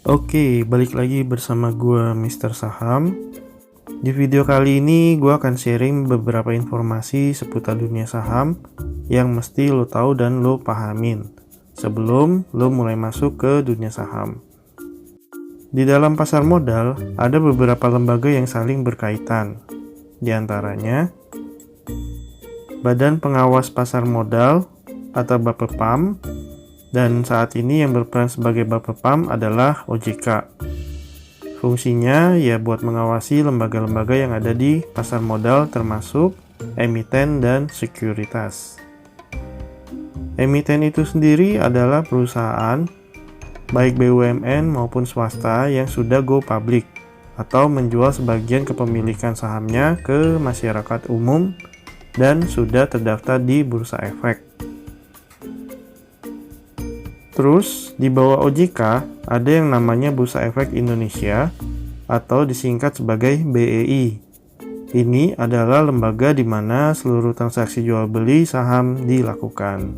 Oke, balik lagi bersama gua Mister Saham. Di video kali ini gua akan sharing beberapa informasi seputar dunia saham yang mesti lo tahu dan lo pahamin sebelum lo mulai masuk ke dunia saham. Di dalam pasar modal ada beberapa lembaga yang saling berkaitan. Di antaranya Badan Pengawas Pasar Modal atau BAPEPAM, dan saat ini yang berperan sebagai BAPEPAM adalah OJK. Fungsinya ya buat mengawasi lembaga-lembaga yang ada di pasar modal termasuk emiten dan sekuritas. Emiten itu sendiri adalah perusahaan baik BUMN maupun swasta yang sudah go public atau menjual sebagian kepemilikan sahamnya ke masyarakat umum dan sudah terdaftar di Bursa Efek. Terus di bawah OJK ada yang namanya Bursa Efek Indonesia atau disingkat sebagai BEI. Ini adalah lembaga di mana seluruh transaksi jual beli saham dilakukan.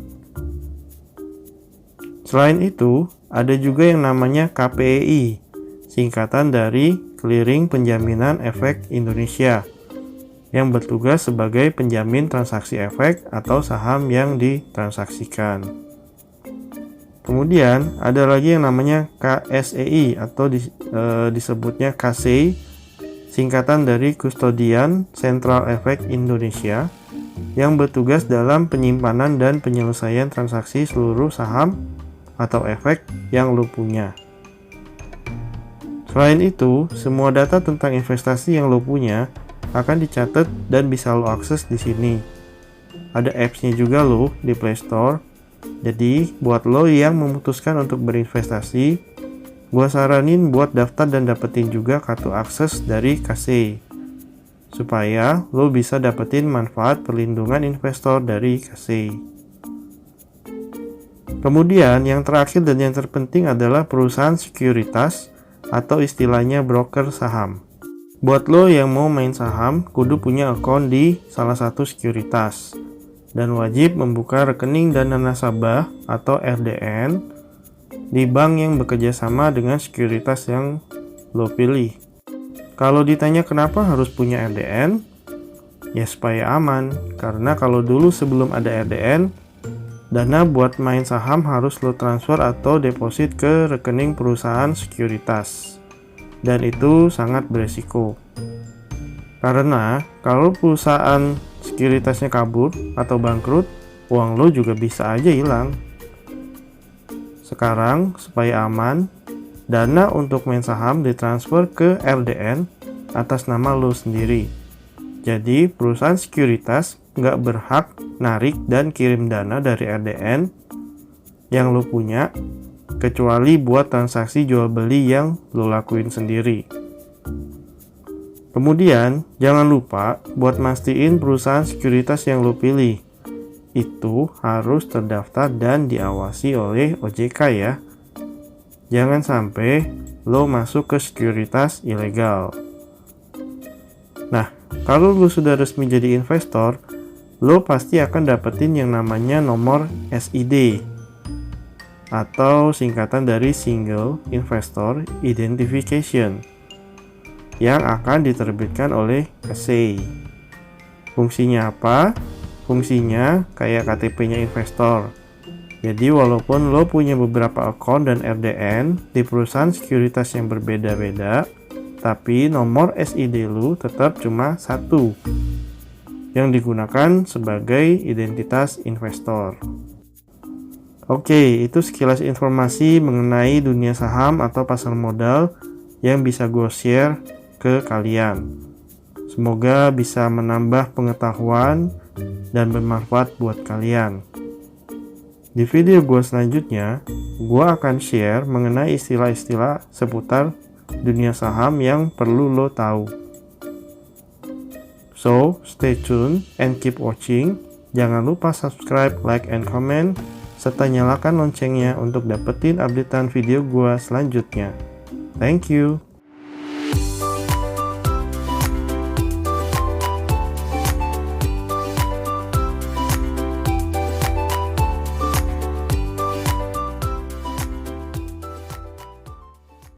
Selain itu, ada juga yang namanya KPEI, singkatan dari Clearing Penjaminan Efek Indonesia, yang bertugas sebagai penjamin transaksi efek atau saham yang ditransaksikan. Kemudian ada lagi yang namanya KSEI atau disebutnya KSEI, singkatan dari Custodian Central Efek Indonesia, yang bertugas dalam penyimpanan dan penyelesaian transaksi seluruh saham atau efek yang lo punya. Selain itu, semua data tentang investasi yang lo punya akan dicatat dan bisa lo akses di sini. Ada apps-nya juga lo di Play Store. Jadi, buat lo yang memutuskan untuk berinvestasi, gua saranin buat daftar dan dapetin juga kartu akses dari KSEI, supaya lo bisa dapetin manfaat perlindungan investor dari KSEI. Kemudian, yang terakhir dan yang terpenting adalah perusahaan sekuritas atau istilahnya broker saham. Buat lo yang mau main saham, kudu punya akun di salah satu sekuritas dan wajib membuka rekening dana nasabah atau RDN di bank yang bekerja sama dengan sekuritas yang lo pilih. Kalau ditanya kenapa harus punya RDN, ya supaya aman, karena kalau dulu sebelum ada RDN, dana buat main saham harus lo transfer atau deposit ke rekening perusahaan sekuritas. Dan itu sangat beresiko. Karena kalau perusahaan sekuritasnya kabur atau bangkrut, uang lo juga bisa aja hilang. Sekarang, supaya aman, dana untuk main saham ditransfer ke RDN atas nama lo sendiri. Jadi, perusahaan sekuritas nggak berhak narik dan kirim dana dari RDN yang lo punya, kecuali buat transaksi jual beli yang lo lakuin sendiri. Kemudian, jangan lupa buat mastiin perusahaan sekuritas yang lo pilih itu harus terdaftar dan diawasi oleh OJK ya. Jangan sampai lo masuk ke sekuritas ilegal. Nah, kalau lo sudah resmi jadi investor, lo pasti akan dapetin yang namanya nomor SID atau singkatan dari Single Investor Identification yang akan diterbitkan oleh KSEI. Fungsinya apa? Fungsinya kayak KTP-nya investor. Jadi walaupun lo punya beberapa akun dan RDN di perusahaan sekuritas yang berbeda-beda, tapi nomor SID lo tetap cuma satu yang digunakan sebagai identitas investor. Oke, itu sekilas informasi mengenai dunia saham atau pasar modal yang bisa gue share ke kalian. Semoga bisa menambah pengetahuan dan bermanfaat buat kalian. Di video gue selanjutnya, gue akan share mengenai istilah-istilah seputar dunia saham yang perlu lo tahu. So, stay tuned and keep watching. Jangan lupa subscribe, like, and comment, serta nyalakan loncengnya untuk dapetin updatean video gue selanjutnya. Thank you.